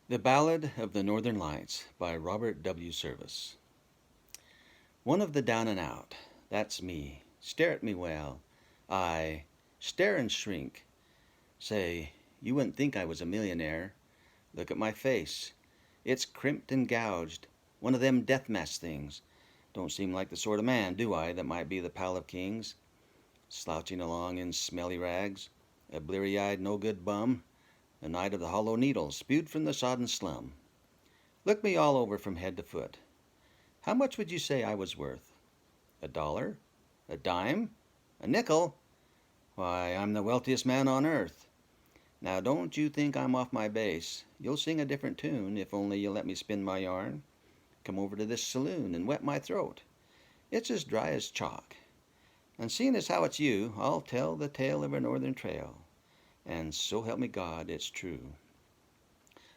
The Ballad of the Northern Lights by Robert W. Service. One of the down and out, that's me. Stare at me well. I stare and shrink. Say, you wouldn't think I was a millionaire. Look at my face. It's crimped and gouged. One of them death mask things. Don't seem like the sort of man, do I, that might be the pal of kings? Slouching along in smelly rags. A bleary-eyed no-good bum. A knight of the hollow needle, spewed from the sodden slum. Look me all over from head to foot. How much would you say I was worth? A dollar? A dime? A nickel? Why, I'm the wealthiest man on earth. Now don't you think I'm off my base. You'll sing a different tune if only you'll let me spin my yarn. Come over to this saloon and wet my throat. It's as dry as chalk. And seeing as how it's you, I'll tell the tale of a northern trail. And so help me God, it's true.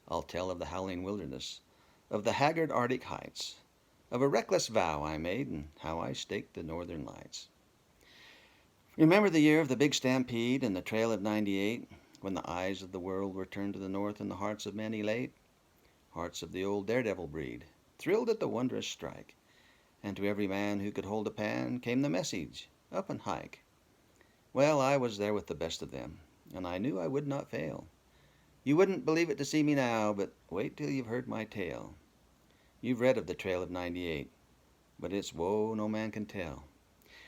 I'll tell of the howling wilderness, of the haggard Arctic heights, of a reckless vow I made and how I staked the northern lights. Remember the year of the big stampede and the trail of '98, when the eyes of the world were turned to the north and the hearts of men elate? Hearts of the old daredevil breed, thrilled at the wondrous strike. And to every man who could hold a pan came the message, up and hike. Well, I was there with the best of them, and I knew I would not fail. You wouldn't believe it to see me now, but wait till you've heard my tale. You've read of the trail of '98, but its woe no man can tell.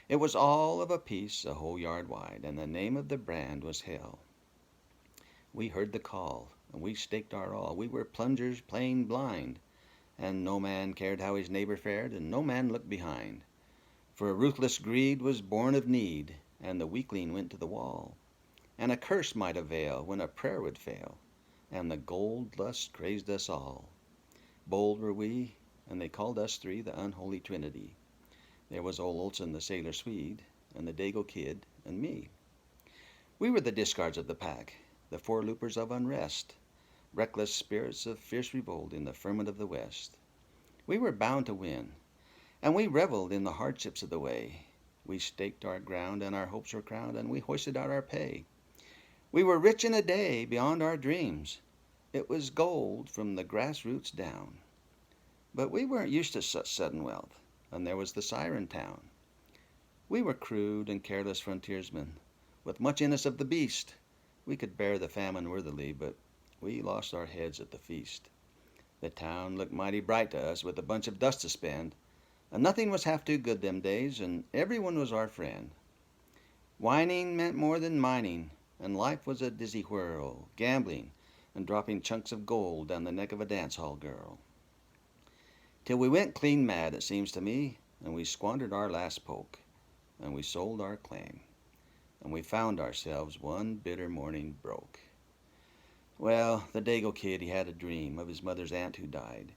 It was all of a piece a whole yard wide, and the name of the brand was Hell. We heard the call, and we staked our all. We were plungers plain blind, and no man cared how his neighbor fared, and no man looked behind. For a ruthless greed was born of need, and the weakling went to the wall. And a curse might avail when a prayer would fail, and the gold lust crazed us all. Bold were we, and they called us three the unholy trinity. There was old Olson the sailor Swede, and the Dago kid, and me. We were the discards of the pack, the four-loopers of unrest, reckless spirits of fierce revolt in the ferment of the West. We were bound to win, and we reveled in the hardships of the way. We staked our ground, and our hopes were crowned, and we hoisted out our pay. We were rich in a day beyond our dreams. It was gold from the grassroots down. But we weren't used to such sudden wealth, and there was the siren town. We were crude and careless frontiersmen, with much in us of the beast. We could bear the famine worthily, but we lost our heads at the feast. The town looked mighty bright to us with a bunch of dust to spend, and nothing was half too good them days, and everyone was our friend. Whining meant more than mining, and life was a dizzy whirl, gambling and dropping chunks of gold down the neck of a dance hall girl. Till we went clean mad, it seems to me, and we squandered our last poke, and we sold our claim, and we found ourselves one bitter morning broke. Well, the Dago kid, he had a dream of his mother's aunt who died.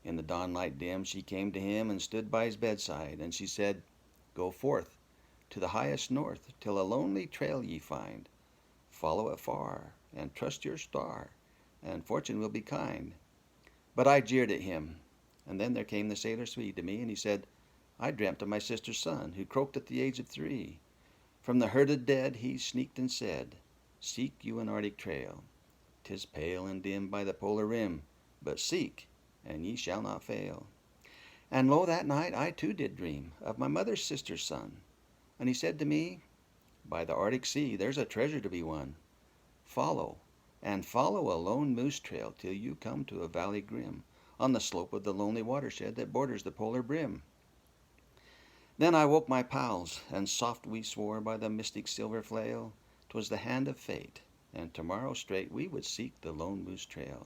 In the dawnlight dim she came to him and stood by his bedside, and she said, "Go forth to the highest north, till a lonely trail ye find. Follow it far, and trust your star, and fortune will be kind." But I jeered at him, and then there came the sailor Swede to me, and he said, "I dreamt of my sister's son, who croaked at the age of 3. From the herded dead he sneaked and said, 'Seek you an Arctic trail. 'Tis pale and dim by the polar rim, but seek, and ye shall not fail.' And lo, that night I too did dream of my mother's sister's son. And he said to me, 'By the Arctic Sea there's a treasure to be won. Follow, and follow a lone moose trail till you come to a valley grim, on the slope of the lonely watershed that borders the polar brim.' Then I woke my pals, and soft we swore by the mystic silver flail, 'twas the hand of fate, and tomorrow straight we would seek the lone moose trail.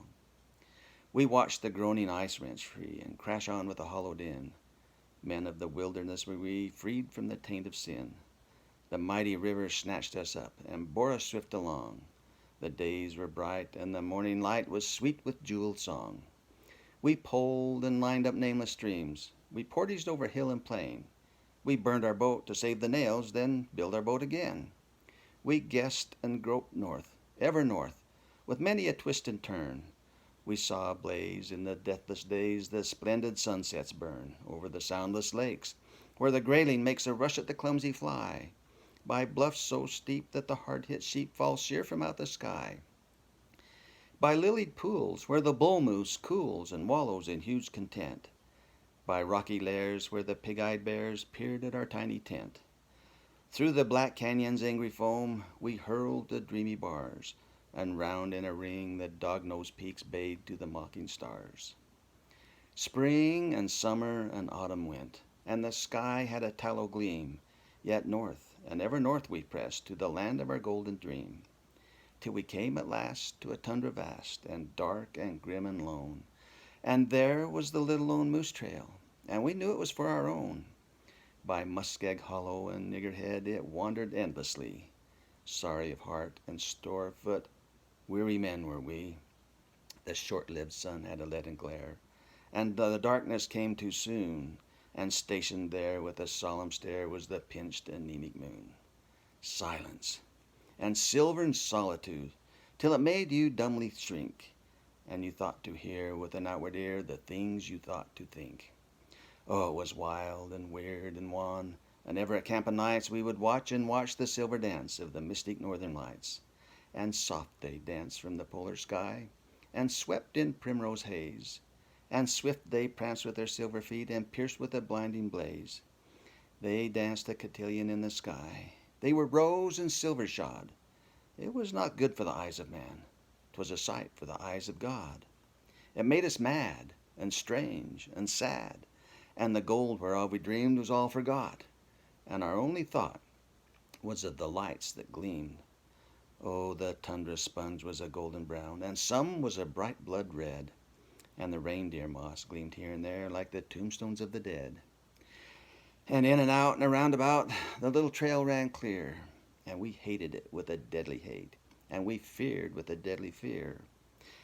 We watched the groaning ice wrench free, and crash on with a hollow din. Men of the wilderness were we, freed from the taint of sin. The mighty river snatched us up, and bore us swift along. The days were bright, and the morning light was sweet with jeweled song. We poled and lined up nameless streams. We portaged over hill and plain. We burned our boat to save the nails, then built our boat again. We guessed and groped north, ever north, with many a twist and turn. We saw ablaze in the deathless days the splendid sunsets burn over the soundless lakes, where the grayling makes a rush at the clumsy fly, by bluffs so steep that the hard-hit sheep fall sheer from out the sky. By lilied pools where the bull moose cools and wallows in huge content, by rocky lairs where the pig-eyed bears peered at our tiny tent. Through the black canyon's angry foam we hurled the dreamy bars, and round in a ring the dog-nosed peaks bayed to the mocking stars. Spring and summer and autumn went, and the sky had a tallow gleam, yet north and ever north we pressed to the land of our golden dream, till we came at last to a tundra vast and dark and grim and lone, and there was the little lone moose trail, and we knew it was for our own. By Muskeg Hollow and Niggerhead it wandered endlessly, sorry of heart and store of foot, weary men were we. The short-lived sun had a leaden glare, and the darkness came too soon, and stationed there with a solemn stare was the pinched anemic moon. Silence and silvern solitude, till it made you dumbly shrink, and you thought to hear with an outward ear the things you thought to think. Oh, it was wild and weird and wan, and ever at camp o' nights we would watch and watch the silver dance of the mystic northern lights, and soft they danced from the polar sky, and swept in primrose haze, and swift they pranced with their silver feet, and pierced with a blinding blaze. They danced a cotillion in the sky. They were rose and silver shod. It was not good for the eyes of man. 'Twas a sight for the eyes of God. It made us mad and strange and sad, and the gold whereof we dreamed was all forgot, and our only thought was of the lights that gleamed. Oh, the tundra sponge was a golden brown, and some was a bright blood red, and the reindeer moss gleamed here and there like the tombstones of the dead. And in and out and around about the little trail ran clear, and we hated it with a deadly hate, and we feared with a deadly fear.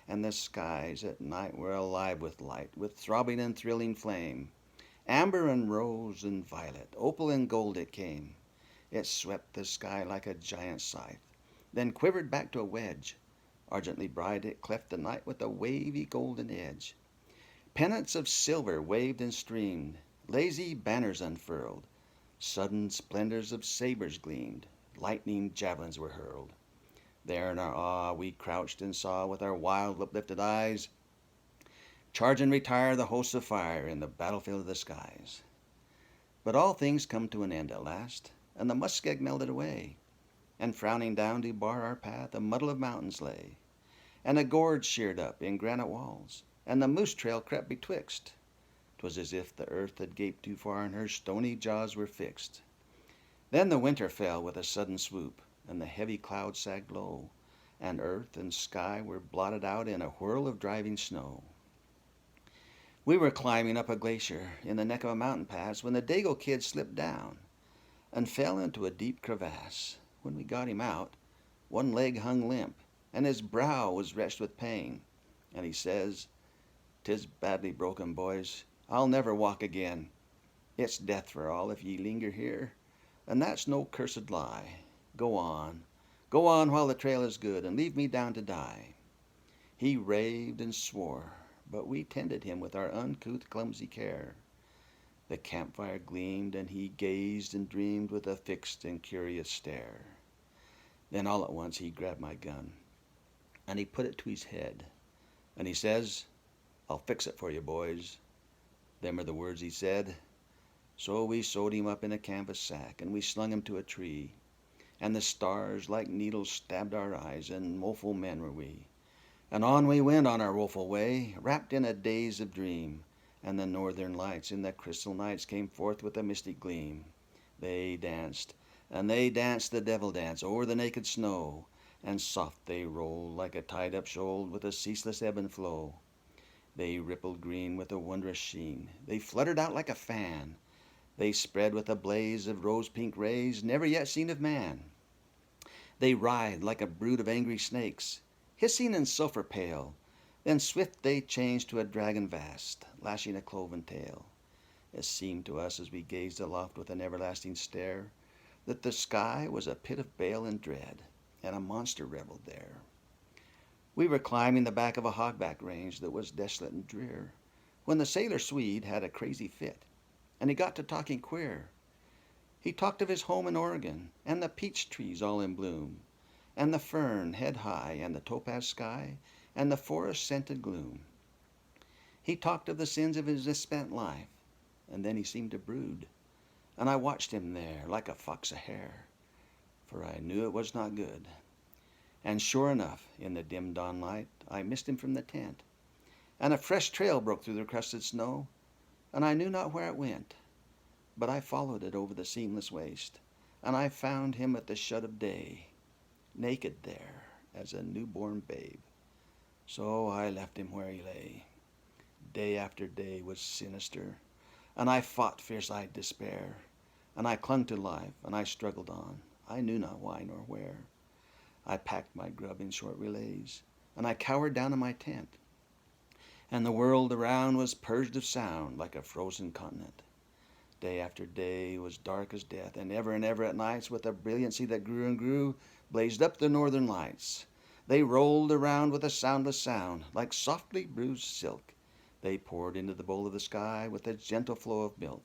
And the skies at night were alive with light, with throbbing and thrilling flame. Amber and rose and violet, opal and gold it came. It swept the sky like a giant scythe, then quivered back to a wedge. Argently bright it cleft the night with a wavy golden edge. Pennants of silver waved and streamed, lazy banners unfurled. Sudden splendors of sabers gleamed, lightning javelins were hurled. There in our awe we crouched and saw with our wild uplifted eyes charge and retire the hosts of fire in the battlefield of the skies. But all things come to an end at last, and the muskeg melted away, and frowning down to bar our path a muddle of mountains lay, and a gorge sheared up in granite walls, and the moose trail crept betwixt. 'Twas as if the earth had gaped too far and her stony jaws were fixed. Then the winter fell with a sudden swoop, and the heavy clouds sagged low, and earth and sky were blotted out in a whirl of driving snow. We were climbing up a glacier in the neck of a mountain pass when the Dago kid slipped down and fell into a deep crevasse. When we got him out, one leg hung limp, and his brow was wretched with pain, and he says, "'Tis badly broken, boys. I'll never walk again. It's death for all if ye linger here, and that's no cursed lie. Go on while the trail is good, and leave me down to die." He raved and swore, but we tended him with our uncouth, clumsy care. The campfire gleamed, and he gazed and dreamed with a fixed and curious stare. Then all at once he grabbed my gun, and he put it to his head, and he says, "I'll fix it for you, boys." Them are the words he said. So we sewed him up in a canvas sack, and we slung him to a tree, and the stars like needles stabbed our eyes, and woeful men were we. And on we went on our woeful way, wrapped in a daze of dream, and the northern lights in the crystal nights came forth with a mystic gleam. They danced, and they danced the devil dance o'er the naked snow, and soft they rolled like a tied-up shoal with a ceaseless ebb and flow. They rippled green with a wondrous sheen, they fluttered out like a fan, they spread with a blaze of rose-pink rays never yet seen of man. They writhed like a brood of angry snakes, hissing and sulphur pale, then swift they changed to a dragon vast, lashing a cloven tail. It seemed to us as we gazed aloft with an everlasting stare that the sky was a pit of bale and dread, and a monster reveled there. We were climbing the back of a hogback range that was desolate and drear, when the sailor Swede had a crazy fit, and he got to talking queer. He talked of his home in Oregon, and the peach trees all in bloom, and the fern head high, and the topaz sky, and the forest-scented gloom. He talked of the sins of his misspent life, and then he seemed to brood, and I watched him there like a fox a hare, for I knew it was not good. And sure enough, in the dim dawn light, I missed him from the tent, and a fresh trail broke through the crusted snow, and I knew not where it went, but I followed it over the seamless waste, and I found him at the shut of day, naked there as a newborn babe. So I left him where he lay. Day after day was sinister, and I fought fierce-eyed despair, and I clung to life, and I struggled on, I knew not why nor where. I packed my grub in short relays, and I cowered down in my tent, and the world around was purged of sound like a frozen continent. Day after day was dark as death, and ever at nights, with a brilliancy that grew and grew, blazed up the northern lights. They rolled around with a soundless sound, like softly bruised silk. They poured into the bowl of the sky with a gentle flow of milk.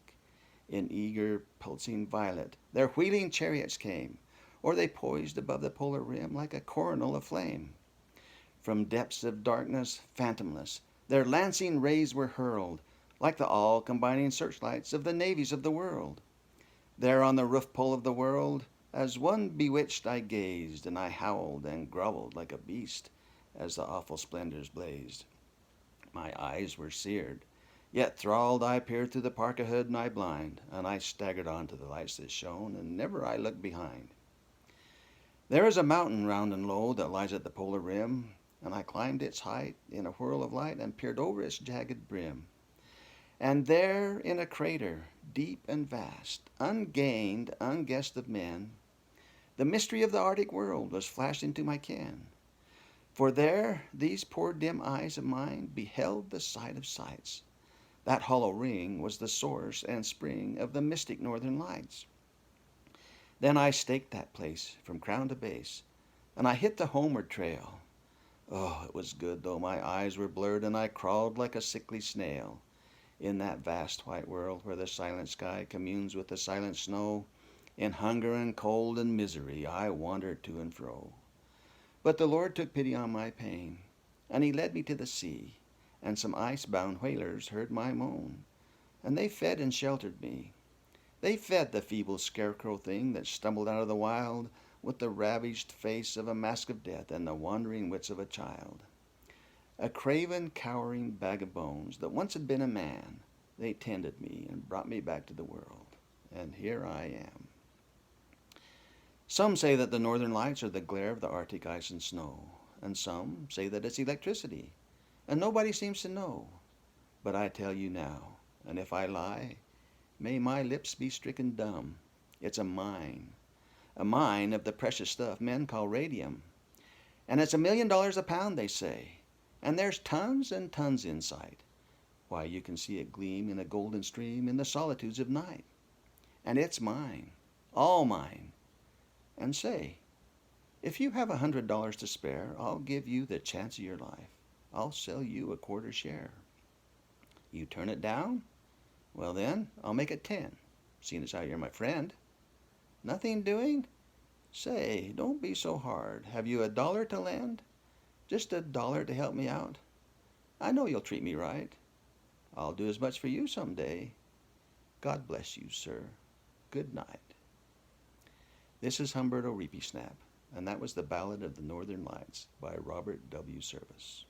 In eager, pulsing violet, their wheeling chariots came, or they poised above the polar rim like a coronal of flame. From depths of darkness, phantomless, their lancing rays were hurled, like the all-combining searchlights of the navies of the world. There on the roof pole of the world, as one bewitched I gazed, and I howled and groveled like a beast as the awful splendors blazed. My eyes were seared, yet thralled I peered through the parka hood and I blind, and I staggered on to the lights that shone, and never I looked behind. There is a mountain round and low that lies at the polar rim, and I climbed its height in a whirl of light and peered over its jagged brim. And there in a crater, deep and vast, ungained, unguessed of men, the mystery of the Arctic world was flashed into my ken. For there these poor dim eyes of mine beheld the sight of sights. That hollow ring was the source and spring of the mystic northern lights. Then I staked that place from crown to base, and I hit the homeward trail. Oh, it was good, though my eyes were blurred, and I crawled like a sickly snail. In that vast white world where the silent sky communes with the silent snow, in hunger and cold and misery I wandered to and fro. But the Lord took pity on my pain, and he led me to the sea, and some ice-bound whalers heard my moan, and they fed and sheltered me. They fed the feeble scarecrow thing that stumbled out of the wild with the ravaged face of a mask of death and the wandering wits of a child. A craven, cowering bag of bones that once had been a man, they tended me and brought me back to the world, and here I am. Some say that the northern lights are the glare of the Arctic ice and snow, and some say that it's electricity, and nobody seems to know. But I tell you now, and if I lie, may my lips be stricken dumb. It's a mine of the precious stuff men call radium, and it's $1,000,000 a pound, they say, and there's tons and tons in sight. Why, you can see it gleam in a golden stream in the solitudes of night. And it's mine, all mine. And say, if you have $100 to spare, I'll give you the chance of your life. I'll sell you a quarter share. You turn it down? Well then, I'll make it 10, seeing as how you're my friend. Nothing doing? Say, don't be so hard. Have you $1 to lend? Just $1 to help me out? I know you'll treat me right. I'll do as much for you some day. God bless you, sir. Good night. This is Humberto Reepeesnap, and that was the Ballad of the Northern Lights by Robert W. Service.